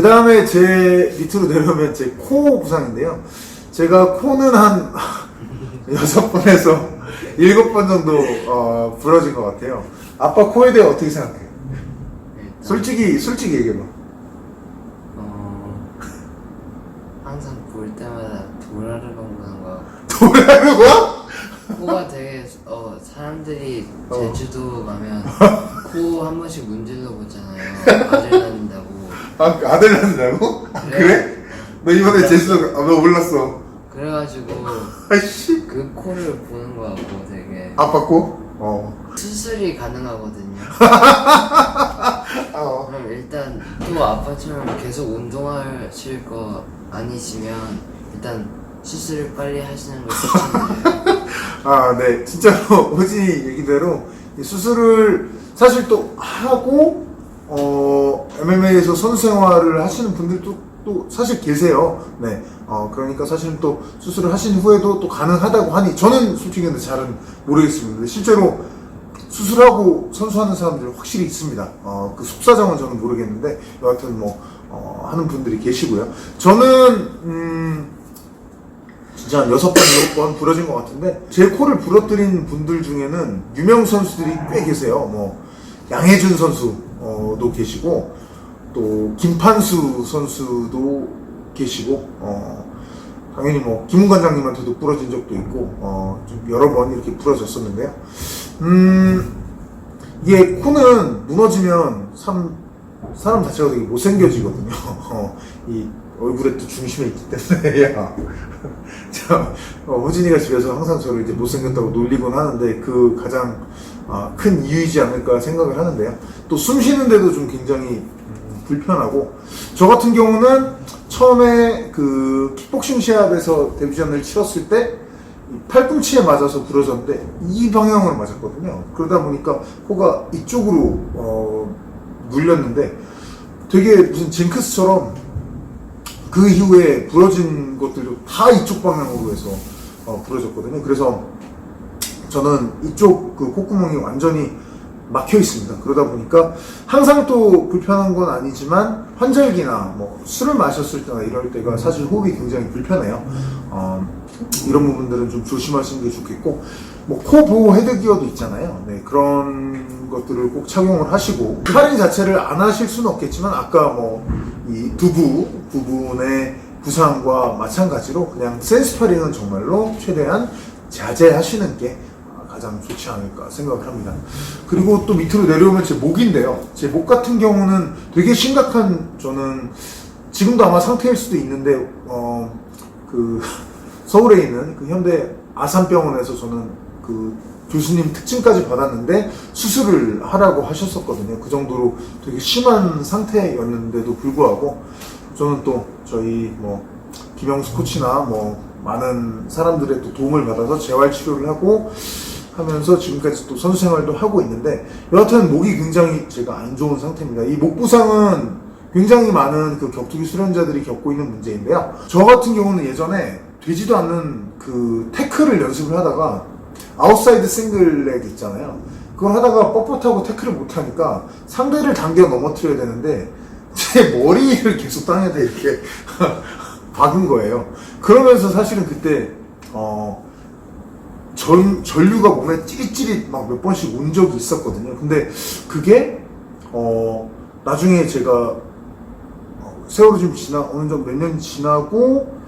그 다음에 제 밑으로 내려오면 제 코 부상인데요. 제가 코는 한 6번에서 7번 정도 부러진 것 같아요. 아빠 코에 대해 어떻게 생각해? 솔직히 얘기해봐. 항상 볼 때마다 도라르방 보는 거. 도라르방? 코가 되게 사람들이 제주도 가면 코 한 번씩 문질러 보잖아요. 아들 낳는다고. 아들 낳는다고? 그래? 너 이번에 제주도 너 몰랐어. 그래가지고 아이씨. 그 코를 보는 거 같고 되게 아빠 코? 수술이 가능하거든요. 그럼 일단 또 아빠처럼 계속 운동하실 거 아니시면 일단 수술을 빨리 하시는 걸 추천드려요. 네. 진짜로 호진이 얘기대로 이 수술을 사실 또 하고 MMA에서 선수 생활을 하시는 분들도 또 사실 계세요. 네. 그러니까 사실은 또 수술을 하신 후에도 또 가능하다고 하니 저는 솔직히 근데 잘은 모르겠습니다. 근데 실제로 수술하고 선수하는 사람들 확실히 있습니다. 그 속사정은 저는 모르겠는데 여하튼 하는 분들이 계시고요. 저는 진짜 한 6번, 7번 부러진 것 같은데 제 코를 부러뜨린 분들 중에는 유명 선수들이 꽤 계세요. 양혜준 선수도 계시고 또 김판수 선수도 계시고 당연히 김웅 관장님한테도 부러진 적도 있고 좀 여러 번 이렇게 부러졌었는데요. 이게 코는 무너지면 사람 자체가 되게 못생겨지거든요. 이 얼굴에 또 중심에 있기 때문에. 호진이가 집에서 항상 저를 이제 못생겼다고 놀리곤 하는데 그 가장 큰 이유이지 않을까 생각을 하는데요. 또 숨 쉬는데도 좀 굉장히 불편하고, 저 같은 경우는 처음에 그 킥복싱 시합에서 데뷔전을 치렀을 때 팔꿈치에 맞아서 부러졌는데 이 방향으로 맞았거든요. 그러다 보니까 코가 이쪽으로 눌렸는데 되게 무슨 징크스처럼 그 이후에 부러진 것들도 다 이쪽 방향으로 해서 부러졌거든요. 그래서 저는 이쪽 그 콧구멍이 완전히 막혀 있습니다. 그러다 보니까 항상 또 불편한 건 아니지만 환절기나 술을 마셨을 때나 이럴 때가 사실 호흡이 굉장히 불편해요. 이런 부분들은 좀 조심하시는 게 좋겠고, 코 보호 헤드기어도 있잖아요. 네, 그런 것들을 꼭 착용을 하시고, 할인 자체를 안 하실 수는 없겠지만 아까 이 부분의 부상과 마찬가지로 그냥 센스파링은 정말로 최대한 자제하시는 게 가장 좋지 않을까 생각을 합니다. 그리고 또 밑으로 내려오면 제 목인데요. 제 목 같은 경우는 되게 심각한, 저는 지금도 아마 상태일 수도 있는데 그 서울에 있는 그 현대 아산병원에서 저는 그 교수님 특징까지 받았는데 수술을 하라고 하셨었거든요. 그 정도로 되게 심한 상태였는데도 불구하고 저는 또 저희 김영수 코치나 많은 사람들의 또 도움을 받아서 재활 치료를 하고 하면서 지금까지 또 선수 생활도 하고 있는데, 여하튼 목이 굉장히 제가 안 좋은 상태입니다. 이 목 부상은 굉장히 많은 그 격투기 수련자들이 겪고 있는 문제인데요. 저 같은 경우는 예전에 되지도 않는 그 태클을 연습을 하다가 아웃사이드 싱글렉 있잖아요. 그걸 하다가 뻣뻣하고 태클을 못하니까 상대를 당겨 넘어뜨려야 되는데 제 머리를 계속 땅에다 이렇게 박은 거예요. 그러면서 사실은 그때 전류가 몸에 찌릿찌릿 막 몇 번씩 온 적이 있었거든요. 근데 그게 나중에 제가 세월이 좀 어느 정도 몇 년 지나고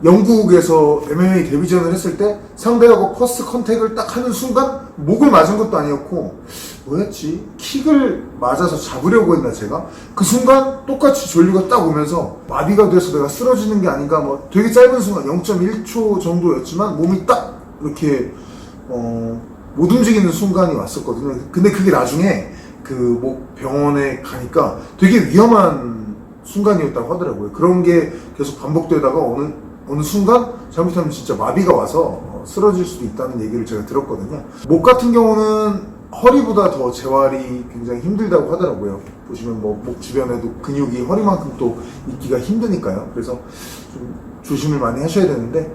영국에서 MMA 데뷔전을 했을 때 상대하고 퍼스트 컨택을 딱 하는 순간 목을 맞은 것도 아니었고 뭐였지? 킥을 맞아서 잡으려고 했나 제가? 그 순간 똑같이 전류가 딱 오면서 마비가 돼서 내가 쓰러지는 게 아닌가, 되게 짧은 순간 0.1초 정도였지만 몸이 딱 이렇게 못 움직이는 순간이 왔었거든요. 근데 그게 나중에 그 목 병원에 가니까 되게 위험한 순간이었다고 하더라고요. 그런 게 계속 반복되다가 어느 순간 잘못하면 진짜 마비가 와서 쓰러질 수도 있다는 얘기를 제가 들었거든요. 목 같은 경우는 허리보다 더 재활이 굉장히 힘들다고 하더라고요. 보시면 목 주변에도 근육이 허리만큼 또 있기가 힘드니까요. 그래서 좀 조심을 많이 하셔야 되는데,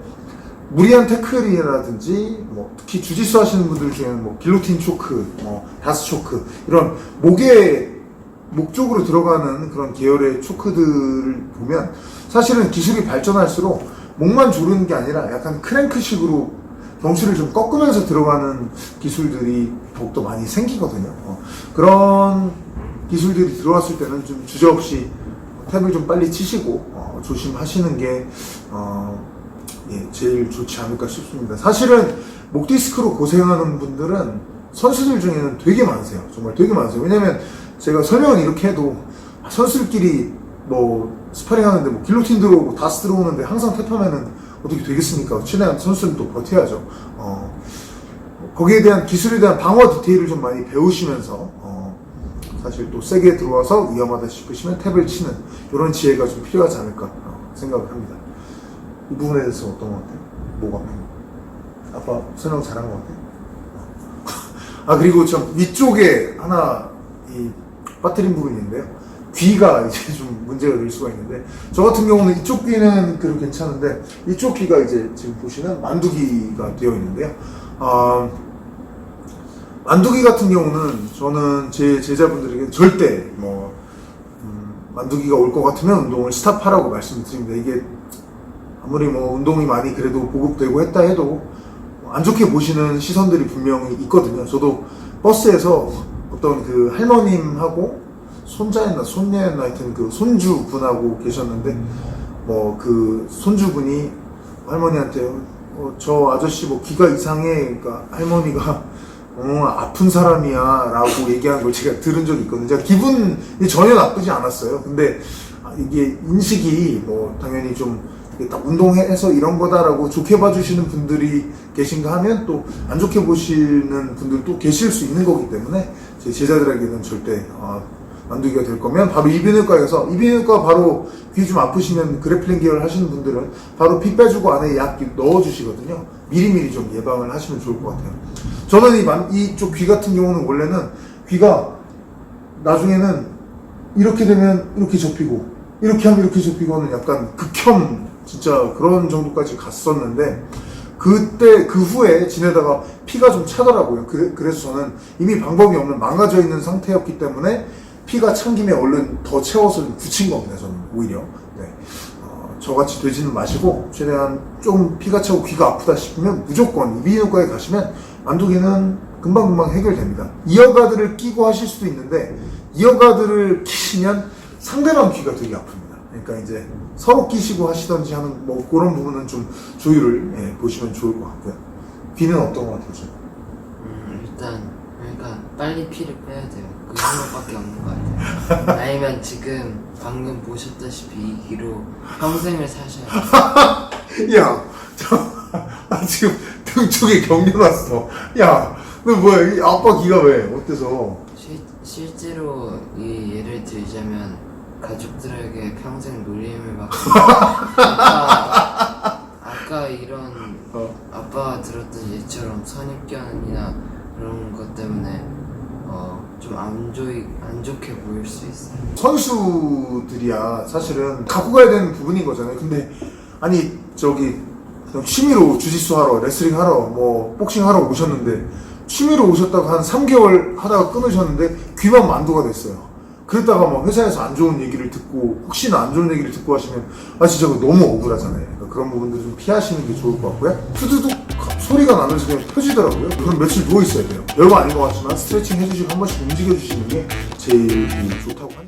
무리한 태클이라든지 특히 주짓수 하시는 분들 중에는 길로틴 초크, 다스 초크, 이런 목에 목적으로 들어가는 그런 계열의 초크들을 보면 사실은 기술이 발전할수록 목만 조르는 게 아니라 약간 크랭크식으로 경추를 좀 꺾으면서 들어가는 기술들이 더욱더 많이 생기거든요. 그런 기술들이 들어왔을 때는 좀 주저없이 탭을 좀 빨리 치시고 조심하시는 게 예, 제일 좋지 않을까 싶습니다. 사실은 목 디스크로 고생하는 분들은 선수들 중에는 되게 많으세요. 정말 되게 많으세요. 왜냐면 제가 설명은 이렇게 해도 선수들끼리 뭐 스파링 하는데 뭐 길로틴 들어오고 다스 들어오는데 항상 탭하면은 어떻게 되겠습니까? 최대한 선수는 또 버텨야죠. 거기에 대한 기술에 대한 방어 디테일을 좀 많이 배우시면서 사실 또 세게 들어와서 위험하다 싶으시면 탭을 치는 이런 지혜가 좀 필요하지 않을까 생각을 합니다. 이 부분에 대해서 어떤 것 같아요? 뭐가? 아빠 설명 잘한 것 같아요. 그리고 좀 위쪽에 하나 이 빠뜨린 부분이 있는데요. 귀가 이제 좀 문제가 될 수가 있는데, 저 같은 경우는 이쪽 귀는 그래도 괜찮은데, 이쪽 귀가 이제 지금 보시면 만두귀가 되어 있는데요. 만두귀 같은 경우는 저는 제 제자분들에게 절대 만두귀가 올 것 같으면 운동을 스탑하라고 말씀드립니다. 이게 아무리 운동이 많이 그래도 보급되고 했다 해도 안 좋게 보시는 시선들이 분명히 있거든요. 저도 버스에서 어떤 그 할머님하고 손자였나 손녀였나 하여튼 그 손주분하고 계셨는데 그 손주분이 할머니한테 저 아저씨 귀가 이상해. 그러니까 할머니가 아픈 사람이야 라고 얘기하는 걸 제가 들은 적이 있거든요. 제가 기분이 전혀 나쁘지 않았어요. 근데 이게 인식이 당연히 좀 딱 운동해서 이런 거다라고 좋게 봐주시는 분들이 계신가 하면 또 안 좋게 보시는 분들도 계실 수 있는 거기 때문에 제 제자들에게는 절대 만두기가 될 거면 바로 이비인후과에 가서, 이비인후과 바로 귀 좀 아프시면 그래플링 계열 하시는 분들은 바로 피 빼주고 안에 약 넣어주시거든요. 미리미리 좀 예방을 하시면 좋을 것 같아요. 저는 이쪽 귀 같은 경우는 원래는 귀가 나중에는 이렇게 되면 이렇게 접히고 이렇게 하면 이렇게 접히고는 약간 극혐 진짜 그런 정도까지 갔었는데, 그때 그 후에 지내다가 피가 좀 차더라고요. 그래서 저는 이미 방법이 없는 망가져 있는 상태였기 때문에 피가 찬 김에 얼른 더 채워서 좀 굳힌 겁니다. 저는 오히려 저같이 되지는 마시고 최대한 좀 피가 차고 귀가 아프다 싶으면 무조건 이비인후과에 가시면 만두기는 금방금방 해결됩니다. 이어가드를 끼고 하실 수도 있는데, 이어가드를 끼시면 상대방 귀가 되게 아픕니다. 그러니까 이제 서로 끼시고 하시던지 하는 그런 부분은 좀 조율을 보시면 좋을 것 같고요. 귀는 어떤 것 같아요? 일단 그러니까 빨리 피를 빼야 돼요. 그 생각밖에 없는 것 같아요. 아니면 지금 방금 보셨다시피 이 귀로 평생을 사셔야 돼요. 야, 지금 등 쪽에 경련 왔어. 야, 너 뭐야? 이 아빠 귀가 왜? 어때서? 실제로 예를 들자면 가족들에게 평생 놀림을 받고 아까 이런 아빠가 들었던 예처럼 선입견이나 그런 것 때문에 좀 안 좋게 보일 수 있어요. 선수들이야 사실은 갖고 가야 되는 부분인 거잖아요. 근데 아니 그냥 취미로 주짓수 하러, 레슬링 하러, 복싱 하러 오셨는데 취미로 오셨다가 한 3개월 하다가 끊으셨는데 귀만 만두가 됐어요. 그랬다가 회사에서 안 좋은 얘기를 듣고, 혹시나 안 좋은 얘기를 듣고 하시면 진짜 그거 너무 억울하잖아요. 그러니까 그런 부분들 좀 피하시는 게 좋을 것 같고요. 푸드도 소리가 나면서 그냥 펴지더라고요. 그럼 며칠 누워 있어야 돼요. 별거 아닌 것 같지만 스트레칭 해주시고 한 번씩 움직여 주시는 게 제일 좋다고 합니다.